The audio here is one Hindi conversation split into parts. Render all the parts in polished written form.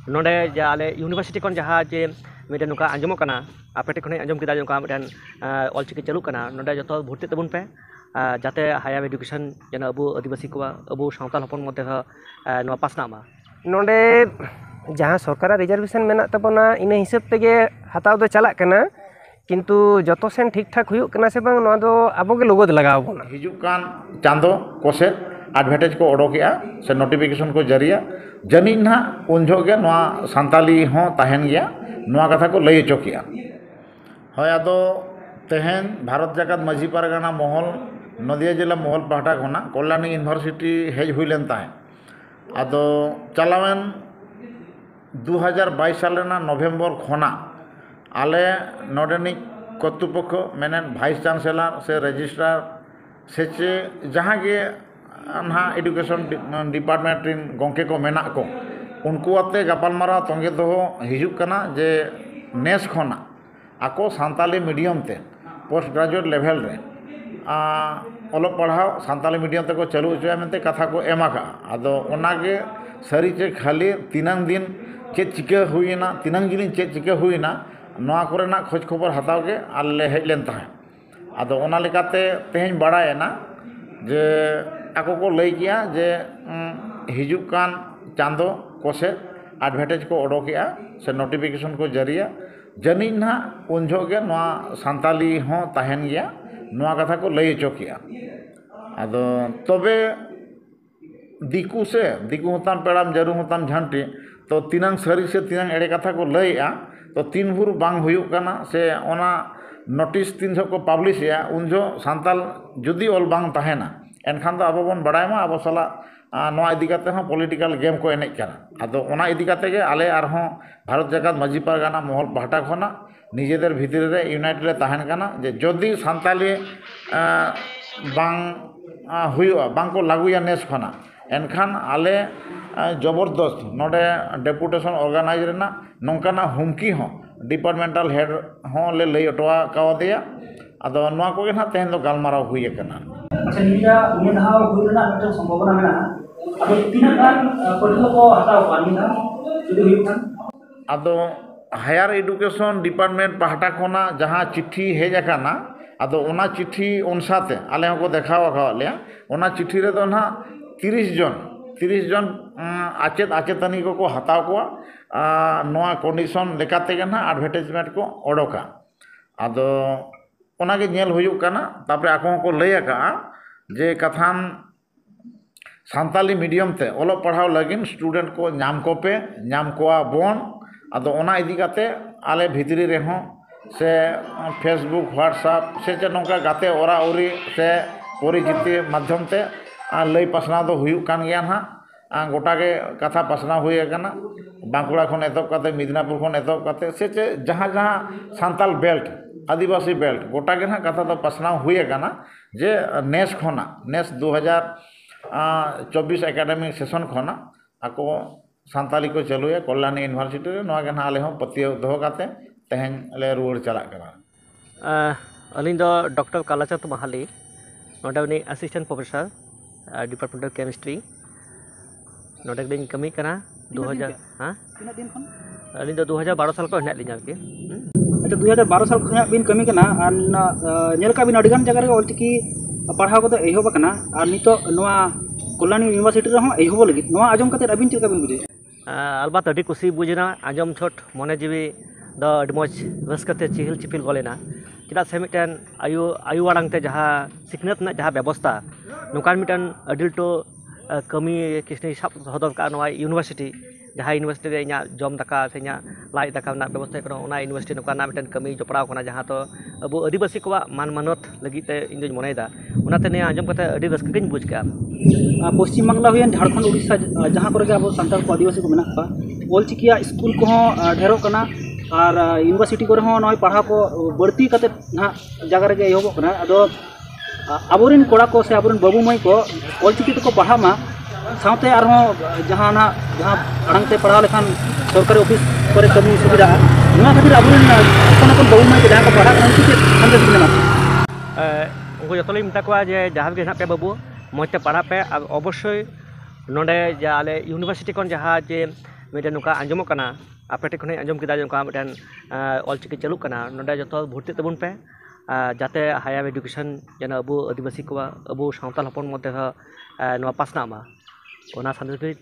नोडे जा आले यूनिवर्सिटी खन जहाँ जे मिटे नुका आंजमो कना आपे ठेन आंजम किदा नुका मिटन ऑलचिकी चालू कना नोडे जतो भर्ती तबन पे जाते हायर एडुकेशन जेन अबो आदिवासी को अबो सावताल हपन मध्य नो पासना मा नोडे जहाँ सरकार रिजर्वेशन मेना तबना इन हिसाब तेगे हताव दो चला कना किंतु जतो सेन ठीक ठाक हुयुक कना से बांग नोआ दो आबो के लोगो लगाव बोना हिजुक कान चांदो कोसे एडवर्टाइज को ओडोकेआ से नोटिफिकेशन को जरिया जनी ना उनझोगे नोआ सांताली हों ताहेन गया नोआ कथा को लई चोकिया हय आदो तेहेन भारत जाकात माझी पारगाना महल नदिया जिला महल पाहटा खना कल्याणी यूनिवर्सिटी हेज हुईलेन ताहे आदो चलावेन 2022 सालना नवेम्बर खना आले नोडेनिक कर्तृपक्ष मेने भाइस चांसलर से रजिस्ट्रार से जहाँ के ना एडुकेशन डिपार्टमेंट गंके को मेना को उनको आते गपालमारा तंगे दो हिजुक कना जे नेस खना आको सांताली मीडियम ते पोस्ट ग्रेजुएट लेवल रे ओलो पढ़ाओ सांताली मीडियम ते को चालू होचोया मेनते कथा को एमाका आदो ओनागे सारी चे खाली तीनांग दिन चे चिका हुईना तीनांग दिन चे चिका हुईना नोआ कोरेना खोज खबर हताव के आले हेजलेन ताहे आदो ओना लेकाते तेहेन बाड़ायना जे आको को लई किया जे हिजुक कान चांदो कोसे एडवर्टाइज को ओडोकेआ से नोटिफिकेशन को जरिया जनी ना उनझोगे नोआ सांताली हों ताहेन गया नोआ कथा को लई चोकिया आदो तबे दिकू होताम पेड़ाम जरू होताम झंटी तो तीनांग सरी से तीनांग एड़े कथा को लईआ तो तीन भूर बांग हुयुक कना से ओना नोटिस तीन को पब्लिश या उनजो सांताल जुदी ऑल बांग ताहेना एनखान तो आबो बन बड़ाय मा आबो साला नोआ इदी काते हो पॉलिटिकल गेम को एनेज कना आदो ओना इदी काते गे आले आरहों भारत जाकात माझी पारगाना महल पाहटा खना निजेदेर भितर रे यूनाइटेड रे ताहेन कना जे जदि सांताली बांग हुयुआ बांग को लागुया नेस खना एनखान आले जबरदस्त नोडे डेपुटेशन ऑर्गेनाइज रेना नोंकाना हुमकी हो डिपार्टमेंटल हेड हो ले लई अटवा कावदेया आदो नोआ को ना तेहन दो गालमाराव हुई कना अच्छा निजा निधाव हुईना मिटन संभावना मेना अब तीना गान पढ़लो को हटाव पानीना जुदी हुईना आदो हायर एडुकेशन डिपार्टमेंट पाहटा कोना जहां चिट्ठी हेज आकाना आदो ओना चिट्ठी अनुसाते आले को देखावा खावलिया ओना चिट्ठी रे दो ना 30 जन आचेत आचेतनी को हताव को नोआ कंडीशन लेकाते ना एडवर्टाइजमेंट को ओडोका आदो ओनागे नेल हुयुक कना तापरे आको को लई आका जे कथान सांताली मीडियम ते ओलो पढ़ाव लगिन स्टूडेंट को नाम कोपे नाम कोआ बोन आदो ओना इदी काते आले भितरी रे हो से फेसबुक व्हाट्सएप से चे नोका गाते ओरा ओरी से परिचिति माध्यम ते लई पासना दो हुयुक कान गया ना गोटा के कथा पासना हुई कना बांकुड़ा खन एतब काते मिदनापुर खन एतब काते से चे जहाँ जहाँ सांताल बेल्ट आदिवासी बेल्ट गोटा के ना कथा तो पासना हुई कना जे नेस खना नेस 2024 एकेडमिक सेशन खना आको सांताली को चलुया कल्याणी यूनिवर्सिटी रे नोआ के ना आले हो पतिय दोह काते तेहेन ले रुवाड़ चला कना अलिंग दो डॉक्टर कालाचंद महाली नोडे उनी assistant professor department of chemistry नोडे दिन कमी कना 2000 हां तीना दिन खन अलिंग दो 2012 साल को हेना लिᱧ आरके अच्छा 2012 साल खना बिन कमी कना आन नेल का बिन अडिगान जगह रे ऑलचिकी पढ़ाव को एहोब कना आर नितो नोआ कल्याणी यूनिवर्सिटी रे हो एहोब लगी नोआ आजम कते अबिन चिका बिन बुझे अलबत अडी कुसी बुझना आजम छोट मने जीवी द अडी मज रसकते चिहिल चिपिल गलेना चेदा से मिटन आयु आड़ांगते जहाँ सिखनत ना जहाँ व्यवस्था नौकान मिटन अडिलटो कमी किसने सब हदर का नोआ यूनिवर्सिटी जहाँ यूनिवर्सिटी रे इना जम दाका से इना लाई दाका ना व्यवस्था करो ओना यूनिवर्सिटी नौका ना मिटन कमी जपड़ाव कना जहाँ तो अब आदिवासी को मान मानत लगित इन दोñ मनेदा ओनाते ने आजम कते अडी रसकगिन बुझ का पश्चिम बांग्ला हुई झारखंड उड़ीसा जहाँ करे अब सानताल को आदिवासी को मेना का ऑलचिकिया स्कूल को ढेरों कना और यूनिवर्सिटी को पढ़ा को बढ़ती करते ना जगह रे एहब कना अदो आबोरिन कोड़ा को से आबोरिन बाबू माई को ऑलचिकी को पढ़ा मा साथे आरहों जहाँ ना जहाँ आड़ांगते पढ़ा लेखान सरकारी ऑफिस करे कमी सुविधा नोआ खातिर आबोरिन कोन बाबू माई को जहाँ को पढ़ा उनकी संदेश मेना उनको जतले मिटा को जे जहाँ के ना पे बाबू मजते पढ़ा पे अवश्य नोडे जे आले यूनिवर्सिटी खन जहाँ जे मिटन नुका आंजमोग कना आपे ठेन खन आंजम किदा नुका मिटन ऑलचिकी चलुग कना नोडे जतो भर्ती तबुन पे जाते हायर एडुकेशन जेन अबो आदिवासी को अबो सावताल हपन मध्य नवा पासना मा ओना संदेश भी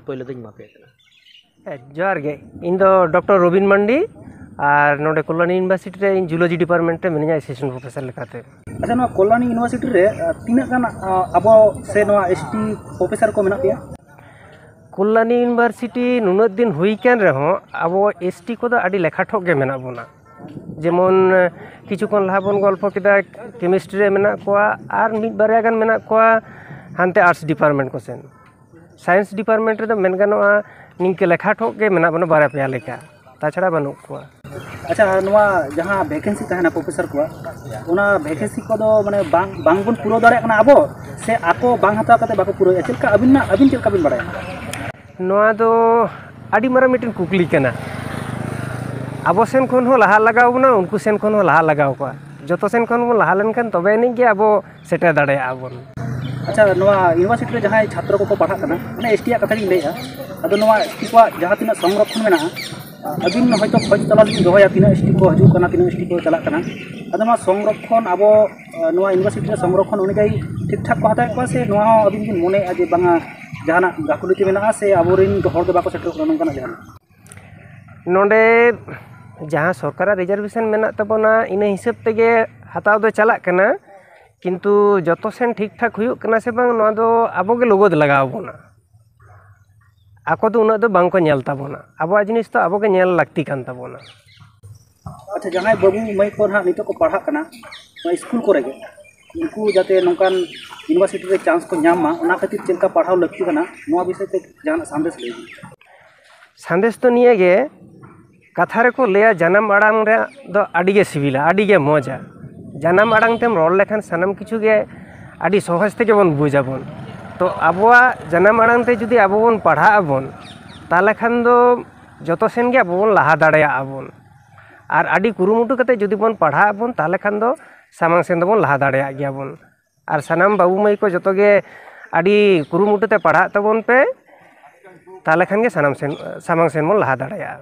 पहले दिन मापे जोहार गे इन दो डॉक्टर रोबिन मंडी और नोडे कल्याणी यूनिवर्सिटी रे जूलॉजी डिपार्टमेंट रे मिनिया एसिस्टेंट प्रोफेसर लेखाते। अच्छा नवा कल्याणी यूनिवर्सिटी रे तीना गान अबो से नवा एसटी प्रोफेसर को मेना पिया कल्याणी यूनिवर्सिटी नुनत दिन हुई कैन रहो अब एसटी को अड़ी लेखा ठोक के मेना बोना जेमन किछुकन लहा बन गल्प किदा केमिस्ट्री रे मेना कोआ आर मिद बारया गान मेना कोआ हानते आर्ट्स डिपार्टमेंट को सेन साइंस डिपार्टमेंट रे तो मेन गानोआ निंके लेखा ठोक के मेना बनो बारया पेया लेखा ताछड़ा बनु कोआ। अच्छा नवा जहां वैकेंसी तहना प्रोफेसर को ओना वैकेंसी को दो माने बांग बन पूरा दारे कना अबो से आको बांग हता कते बाको पूरा चलका अबिन चलका बिन बाड़ाय नोआ दो आड़ी मारा मिटन कुकली कना अब सेन खन हो लहा लगाव ना उनको सेन खन हो लहा लगाव को जो सेन खन बन लहा लेनखान तबे नहीं के अब सेटे दाड़े आबन। अच्छा नवा यूनिवर्सिटी रे जहां छात्र को पढ़ा कना माने एसटी कथा ली लेया अदो नवा एसटी को जहां तिना संरक्षण मेना अबिन हयतो खोज तलाश दिन दोया तिना एसटी को हजू कना तिना एसटी को चला कना अदो नवा संरक्षण अब नवा यूनिवर्सिटी रे संरक्षण अनुयायी ठीक ठाक को हताय को से नवा अबिन बिन मने जे बांगा जहां गाकुलिटी मेना से अबोरिन हर दो बाको सेटर को नंगना जहां नोडे जहाँ सरकार रिजर्वेशन मेना तबना इन हिसाब तेगे हताव दो चला कना किंतु जतो सेन ठीक ठाक हुयुग कना से बांग नोआ दो आबोगे लोगोद लगाव बोना आको दो उना दो बांग को नेल ताबोना आबो जिनिस तो आबोगे नेल लागती कान ताबोना। अच्छा जहां बाबू मई को ना नितो को पढ़ा कना स्कूल को रेगे उनको जाते नौकान यूनिवर्सिटी रे चांस को नामा ओना खातिर चलका पढ़ाव लगती कना नोआ विषय ते जहां संदेश ले संदेश तो निये गे कथा रे को लेया जन्म आड़ांग रे दो अडिगे सिविला अडिगे मजा जन्म आड़ांग तेम रोल लेखान सनम किछु गे अडी सहज तेगे बन बुझाबन तो आबोआ जन्म आड़ांग ते जुदी आबो बन पढ़ा आबन ताले खान दो जतो सेन गे आबो बन लहा दाड़ेया आबन और अडी कुरुमुटु कते जुदी बन पढ़ा आबन ताले खान दो सामांग सेन दो बन लहा दाड़ेया गया बन और सनम बाबू मई को जतो गे अडी कुरुमुटु ते पढ़ा तबन पे ताले खान गे सामांग सेन बन लहा दाड़ेया।